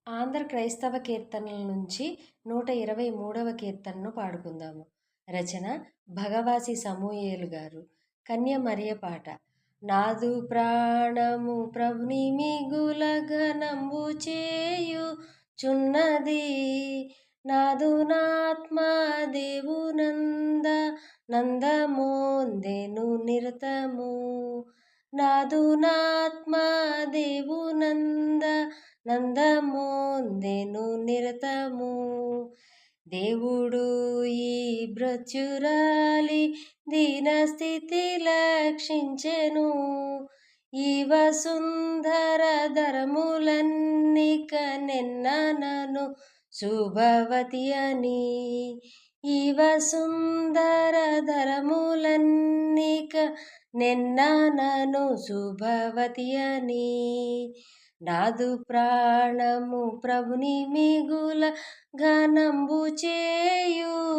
ఆంధ్ర క్రైస్తవ కీర్తనల నుంచి 123వ కీర్తనను పాడుకుందాము. రచన భగవాసి సమూయేలు గారు. కన్య మరియ పాట. నాదు ప్రాణము ప్రభుని మిగుల ఘనంబు చేయుచున్నది. నాదు నాత్మ దేవునంద నందమోందెను నిరతము. నాదు నాత్మ దేవునంద నందమోందెను నిరతము. దేవుడు ఈ భృత్యురాలి దీనస్థితి లక్షించెను. ఈ వసుంధర ధరములన్నిక నిన్ననను శుభవతి అని. ఈ వసుంధర ధరములన్నిక నిన్ననను శుభవతి అని. నాదు ప్రాణము ప్రభుని మిగుల ఘనంబు చేయుచున్నది.